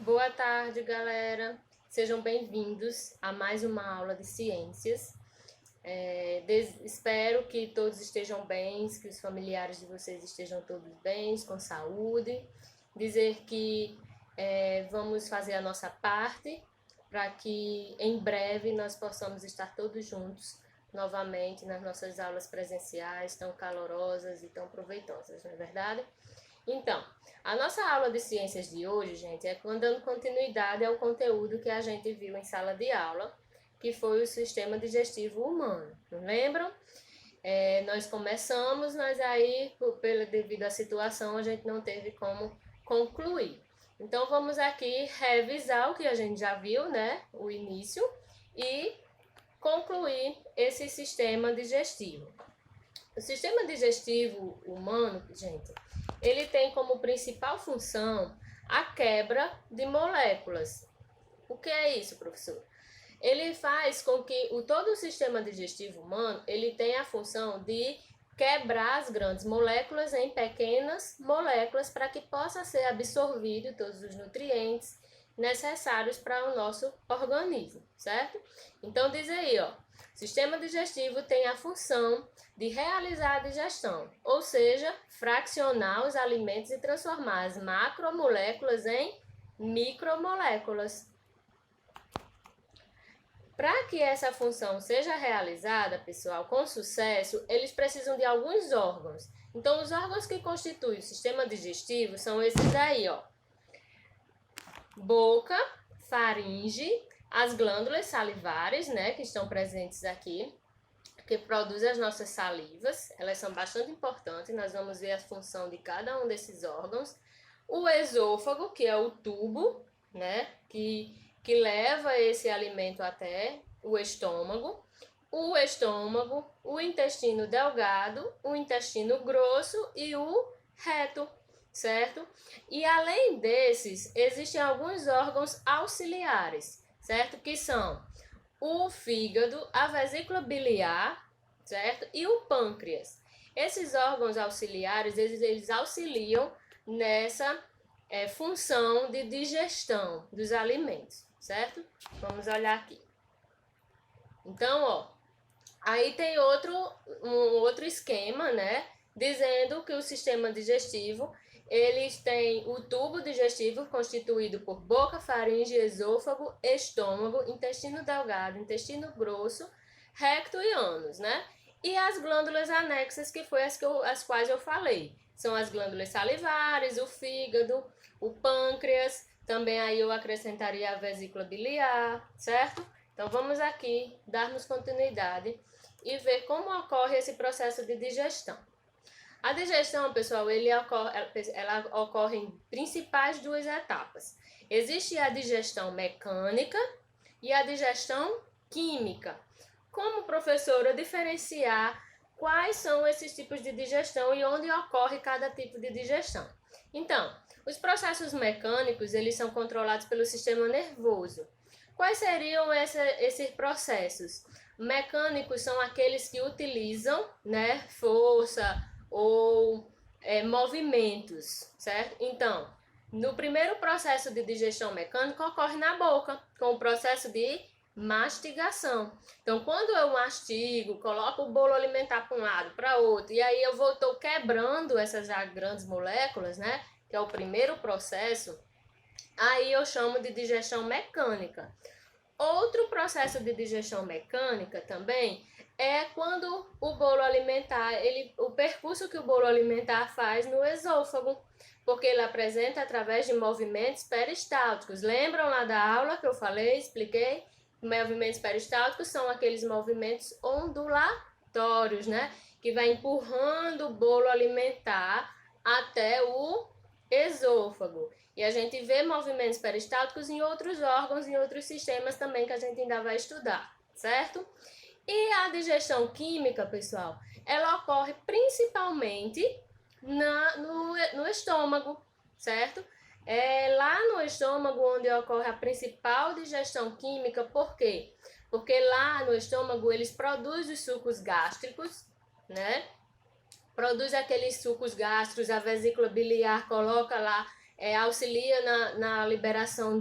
Boa tarde, galera. Sejam bem-vindos a mais uma aula de ciências. Espero que todos estejam bem, que os familiares de vocês estejam todos bem, com saúde. Dizer que vamos fazer a nossa parte para que em breve nós possamos estar todos juntos novamente nas nossas aulas presenciais tão calorosas e tão proveitosas, não é verdade? Então, a nossa aula de ciências de hoje, gente, é dando continuidade ao conteúdo que a gente viu em sala de aula, que foi o sistema digestivo humano, não lembram? Nós começamos, mas aí, devido à situação, a gente não teve como concluir. Então, vamos aqui revisar o que a gente já viu, né? O início, e concluir esse sistema digestivo. O sistema digestivo humano, gente, ele tem como principal função a quebra de moléculas. O que é isso, professor? Ele faz com que todo o sistema digestivo humano, ele tenha a função de quebrar as grandes moléculas em pequenas moléculas para que possa ser absorvido todos os nutrientes necessários para o nosso organismo, certo? Então diz aí, ó, sistema digestivo tem a função de realizar a digestão, ou seja, fraccionar os alimentos e transformar as macromoléculas em micromoléculas. Para que essa função seja realizada, pessoal, com sucesso, eles precisam de alguns órgãos. Então, os órgãos que constituem o sistema digestivo são esses aí, ó. Boca, faringe, as glândulas salivares, né, que estão presentes aqui, que produzem as nossas salivas. Elas são bastante importantes, nós vamos ver a função de cada um desses órgãos. O esôfago, que é o tubo, né, que leva esse alimento até o estômago. O estômago, o intestino delgado, o intestino grosso e o reto, certo? E além desses, existem alguns órgãos auxiliares, certo? Que são o fígado, a vesícula biliar, certo? E o pâncreas. Esses órgãos auxiliares, eles auxiliam nessa função de digestão dos alimentos, certo? Vamos olhar aqui. Então, ó, aí tem um outro esquema, né? Dizendo que o sistema digestivo, eles têm o tubo digestivo constituído por boca, faringe, esôfago, estômago, intestino delgado, intestino grosso, recto e ânus, né? E as glândulas anexas, que foi as quais eu falei. São as glândulas salivares, o fígado, o pâncreas, também aí eu acrescentaria a vesícula biliar, certo? Então vamos aqui darmos continuidade e ver como ocorre esse processo de digestão. A digestão, pessoal, ela ocorre em principais duas etapas. Existe a digestão mecânica e a digestão química. Como, professora, diferenciar quais são esses tipos de digestão e onde ocorre cada tipo de digestão? Então, os processos mecânicos, eles são controlados pelo sistema nervoso. Quais seriam esses processos? Mecânicos são aqueles que utilizam, né, força ou movimentos, certo? Então, no primeiro processo de digestão mecânica ocorre na boca, com o processo de mastigação. Então, quando eu mastigo, coloco o bolo alimentar para um lado, para outro, e aí eu estou quebrando essas grandes moléculas, né, que é o primeiro processo, aí eu chamo de digestão mecânica. Outro processo de digestão mecânica também é quando o bolo alimentar, o percurso que o bolo alimentar faz no esôfago, porque ele apresenta através de movimentos peristálticos. Lembram lá da aula que eu falei, expliquei? Movimentos peristálticos são aqueles movimentos ondulatórios, né? Que vai empurrando o bolo alimentar até o esôfago. E a gente vê movimentos peristálticos em outros órgãos, em outros sistemas também que a gente ainda vai estudar, certo? E a digestão química, pessoal, ela ocorre principalmente no estômago, certo? É lá no estômago onde ocorre a principal digestão química. Por quê? Porque lá no estômago eles produzem os sucos gástricos, né? Produz aqueles sucos gástricos, a vesícula biliar coloca lá auxilia na liberação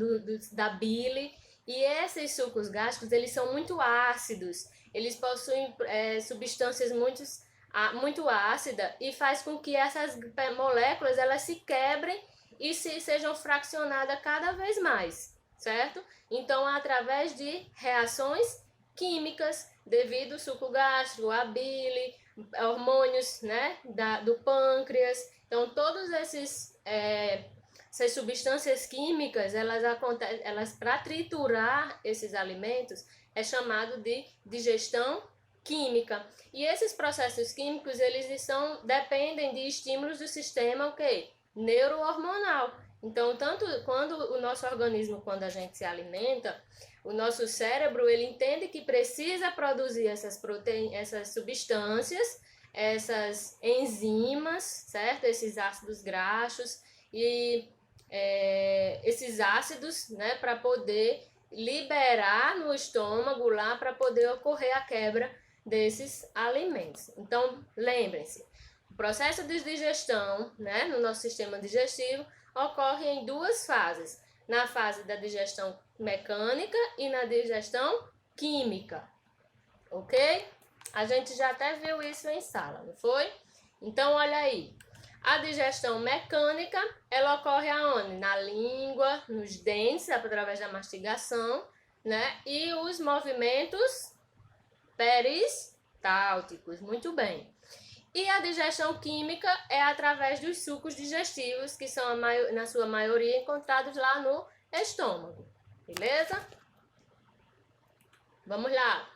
da bile. E esses sucos gástricos, eles são muito ácidos, eles possuem substâncias muito ácidas e faz com que essas moléculas elas se quebrem e sejam fracionadas cada vez mais, certo? Então, através de reações químicas, devido ao suco gástrico, a bile, hormônios, né, do pâncreas. Então, todos essas substâncias químicas, elas para triturar esses alimentos, é chamado de digestão química. E esses processos químicos, eles dependem de estímulos do sistema, neurohormonal. Então, tanto quando o nosso organismo, quando a gente se alimenta, o nosso cérebro, ele entende que precisa produzir essas substâncias, essas enzimas, certo? Esses ácidos graxos e esses ácidos, né, para poder liberar no estômago lá, para poder ocorrer a quebra desses alimentos. Então, lembrem-se, o processo de digestão, né, no nosso sistema digestivo, ocorre em duas fases, na fase da digestão mecânica e na digestão química, ok? A gente já até viu isso em sala, não foi? Então, olha aí, a digestão mecânica, ela ocorre aonde? Na língua, nos dentes, através da mastigação, né? E os movimentos peristálticos, muito bem. E a digestão química é através dos sucos digestivos, que são, na sua maioria, encontrados lá no estômago. Beleza? Vamos lá.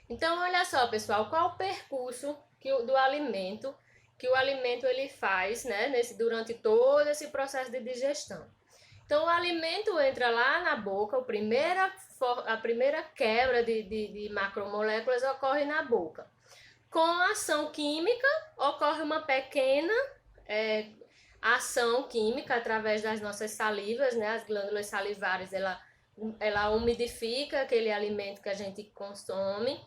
Então, olha só, pessoal, qual o percurso do alimento, que o alimento ele faz, né, durante todo esse processo de digestão. Então, o alimento entra lá na boca, a primeira quebra de macromoléculas ocorre na boca. Com a ação química, ocorre uma pequena ação química através das nossas salivas, né? As glândulas salivares, ela umidifica aquele alimento que a gente consome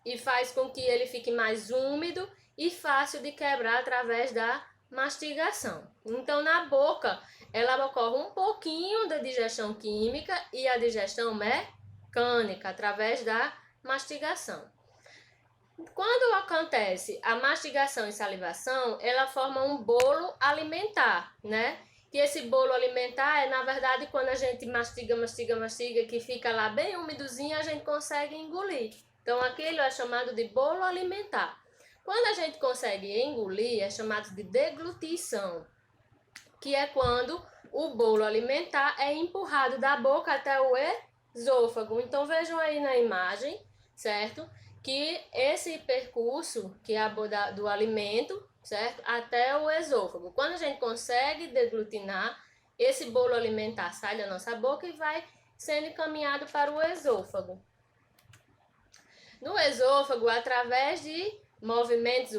e faz com que ele fique mais úmido e fácil de quebrar através da mastigação. Então, na boca, ela ocorre um pouquinho da digestão química e a digestão mecânica através da mastigação. Quando acontece a mastigação e salivação, ela forma um bolo alimentar, né? E esse bolo alimentar na verdade, quando a gente mastiga, que fica lá bem úmidozinho, a gente consegue engolir. Então, aquilo é chamado de bolo alimentar. Quando a gente consegue engolir, é chamado de deglutição, que é quando o bolo alimentar é empurrado da boca até o esôfago. Então, vejam aí na imagem, certo? Que esse percurso que é do alimento, certo? Até o esôfago. Quando a gente consegue deglutinar, esse bolo alimentar sai da nossa boca e vai sendo encaminhado para o esôfago. No esôfago, através de movimentos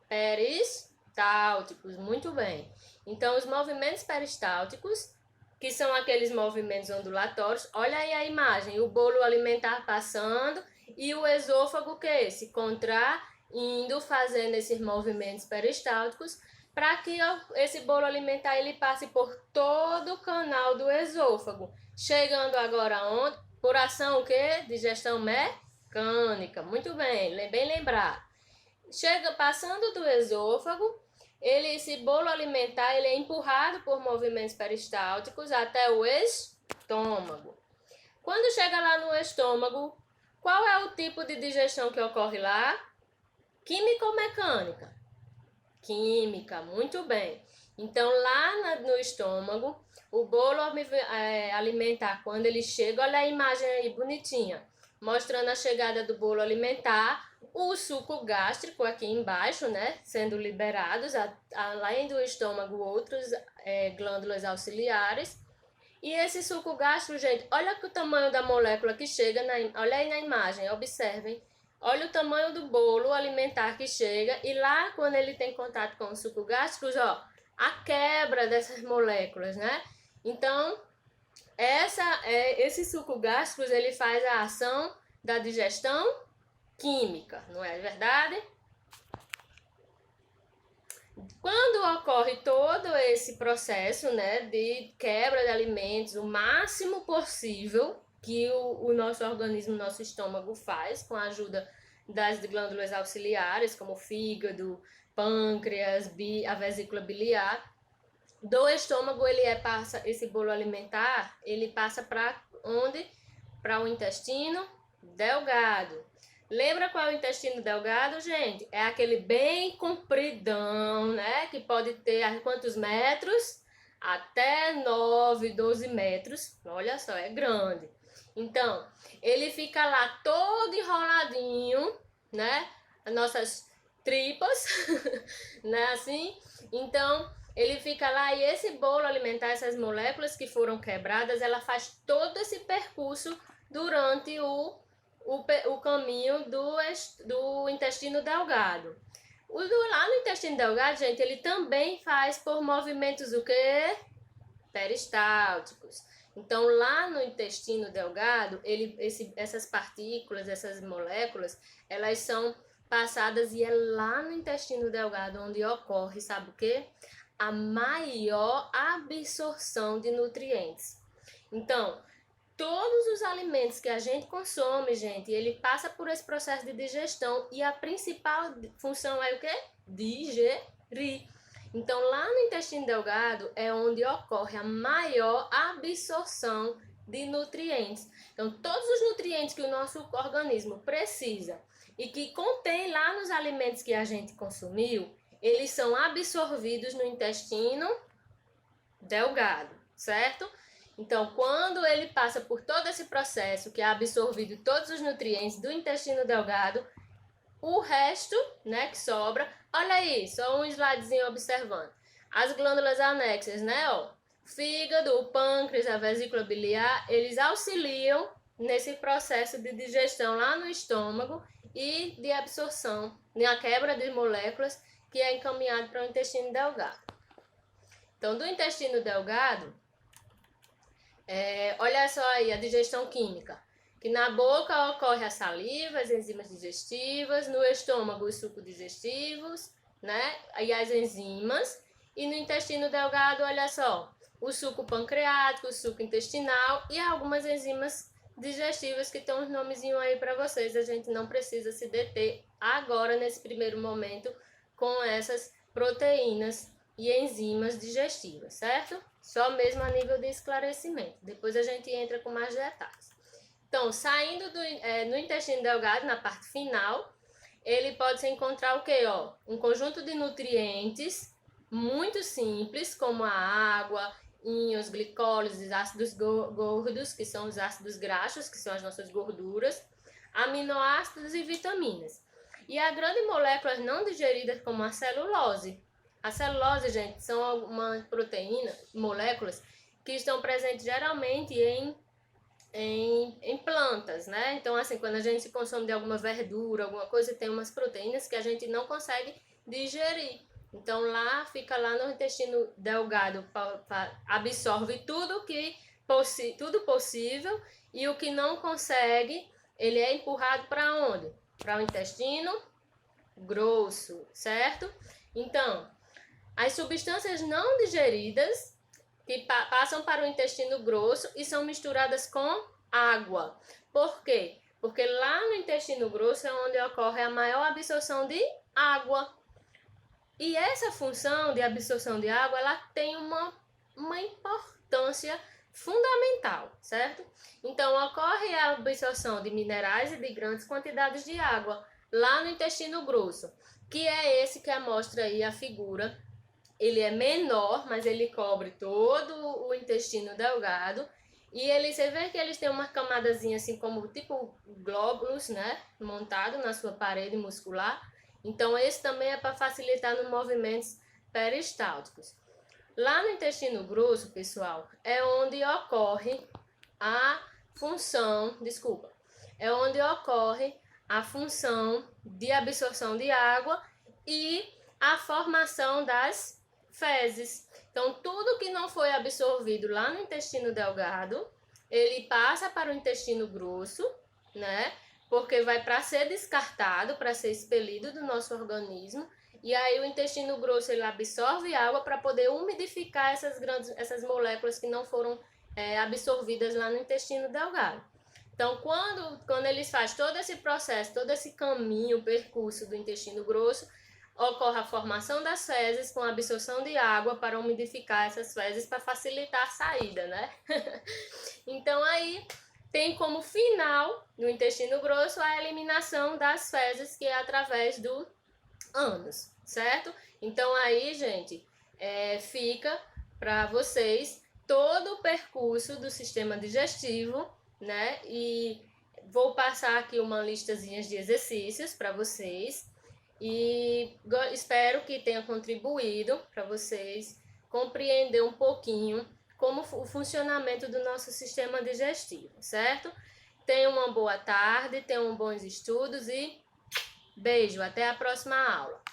peristálticos, muito bem. Então, os movimentos peristálticos, que são aqueles movimentos ondulatórios, olha aí a imagem, o bolo alimentar passando e o esôfago se contraindo, fazendo esses movimentos peristálticos, para que esse bolo alimentar ele passe por todo o canal do esôfago, chegando agora onde? Por ação digestão mecânica, muito bem, bem lembrado. Passando do esôfago, esse bolo alimentar ele é empurrado por movimentos peristálticos até o estômago. Quando chega lá no estômago, qual é o tipo de digestão que ocorre lá? Química ou mecânica? Química, muito bem. Então, lá no estômago, o bolo alimentar, quando ele chega, olha a imagem aí bonitinha, mostrando a chegada do bolo alimentar, o suco gástrico aqui embaixo, né, sendo liberados, além do estômago, outros glândulas auxiliares. E esse suco gástrico, gente, olha o tamanho da molécula que chega, olha aí na imagem, observem. Olha o tamanho do bolo alimentar que chega e lá, quando ele tem contato com o suco gástrico, ó, a quebra dessas moléculas, né? Então, esse suco gástrico, ele faz a ação da digestão química, não é verdade? Quando ocorre todo esse processo, né, de quebra de alimentos, o máximo possível que o nosso organismo, o nosso estômago faz, com a ajuda das glândulas auxiliares, como o fígado, pâncreas, a vesícula biliar, do estômago passa esse bolo alimentar, ele passa para onde? Para o intestino delgado. Lembra qual é o intestino delgado, gente? É aquele bem compridão, né? Que pode ter quantos metros? Até 9, 12 metros. Olha só, é grande. Então, ele fica lá todo enroladinho, né? As nossas tripas, né? Assim. Então, ele fica lá e esse bolo alimentar, essas moléculas que foram quebradas, ela faz todo esse percurso durante o caminho do intestino delgado. Lá no intestino delgado, gente, ele também faz por movimentos o quê? Peristálticos. Então, lá no intestino delgado, essas partículas, essas moléculas, elas são passadas e é lá no intestino delgado onde ocorre, sabe o quê? A maior absorção de nutrientes. Então, todos os alimentos que a gente consome, gente, ele passa por esse processo de digestão e a principal função é o quê? Digerir. Então, lá no intestino delgado é onde ocorre a maior absorção de nutrientes. Então, todos os nutrientes que o nosso organismo precisa e que contém lá nos alimentos que a gente consumiu, eles são absorvidos no intestino delgado, certo? Então, quando ele passa por todo esse processo, que é absorvido todos os nutrientes do intestino delgado, o resto, né, que sobra, olha aí, só um slidezinho observando. As glândulas anexas, né, ó, fígado, o pâncreas, a vesícula biliar, eles auxiliam nesse processo de digestão lá no estômago e de absorção, na quebra de moléculas que é encaminhado para o intestino delgado. Então, do intestino delgado, olha só aí a digestão química, que na boca ocorre a saliva, as enzimas digestivas, no estômago os sucos digestivos, né, e as enzimas, e no intestino delgado, olha só, o suco pancreático, o suco intestinal e algumas enzimas digestivas que tem uns nomezinhos aí para vocês, a gente não precisa se deter agora nesse primeiro momento com essas proteínas e enzimas digestivas, certo? Só mesmo a nível de esclarecimento. Depois a gente entra com mais detalhes. Então, saindo no intestino delgado, na parte final, ele pode se encontrar o quê? Ó? Um conjunto de nutrientes muito simples, como a água, íons, glicólises, ácidos gordos, que são os ácidos graxos, que são as nossas gorduras, aminoácidos e vitaminas. E há grandes moléculas não digeridas, como a celulose. A celulose, gente, são algumas proteínas, moléculas, que estão presentes geralmente em plantas, né? Então, assim, quando a gente consome de alguma verdura, alguma coisa, tem umas proteínas que a gente não consegue digerir. Então, fica lá no intestino delgado, absorve tudo possível, e o que não consegue, ele é empurrado para onde? Para o intestino grosso, certo? Então, as substâncias não digeridas que passam para o intestino grosso e são misturadas com água. Por quê? Porque lá no intestino grosso é onde ocorre a maior absorção de água. E essa função de absorção de água, ela tem uma importância fundamental, certo? Então, ocorre a absorção de minerais e de grandes quantidades de água lá no intestino grosso, que é esse que mostra aí a figura. Ele é menor, mas ele cobre todo o intestino delgado. E você vê que eles têm uma camadazinha assim como tipo glóbulos, né? Montado na sua parede muscular. Então, esse também é para facilitar nos movimentos peristálticos. Lá no intestino grosso, pessoal, é onde ocorre a função, é onde ocorre a função de absorção de água e a formação das fezes. Então, tudo que não foi absorvido lá no intestino delgado, ele passa para o intestino grosso, né? Porque vai para ser descartado, para ser expelido do nosso organismo, e aí o intestino grosso ele absorve água para poder umidificar essas moléculas que não foram absorvidas lá no intestino delgado. Então, quando eles fazem todo esse processo, todo esse caminho, percurso do intestino grosso, ocorre a formação das fezes com a absorção de água para umidificar essas fezes para facilitar a saída, né? Então, aí tem como final no intestino grosso a eliminação das fezes, que é através do ânus, certo? Então, aí, gente, fica para vocês todo o percurso do sistema digestivo, né? E vou passar aqui uma listazinha de exercícios para vocês e espero que tenha contribuído para vocês compreender um pouquinho como o funcionamento do nosso sistema digestivo, certo? Tenham uma boa tarde, tenham bons estudos e beijo, até a próxima aula.